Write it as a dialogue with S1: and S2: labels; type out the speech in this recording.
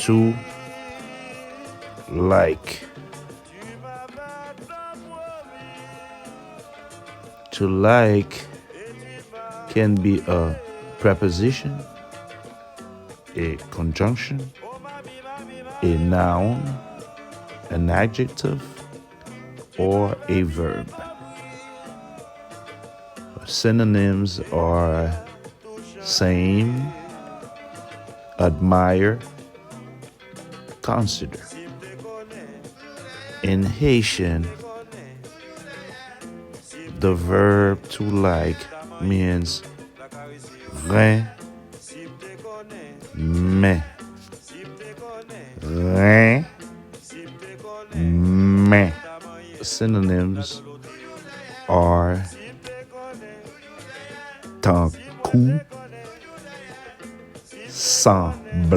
S1: To like. To like can be a preposition, a conjunction, a noun, an adjective, or a verb. Synonyms are same, admire, consider. In Haitian, the verb to like means Renmen. Renmen. Synonyms are tant coup, semblable.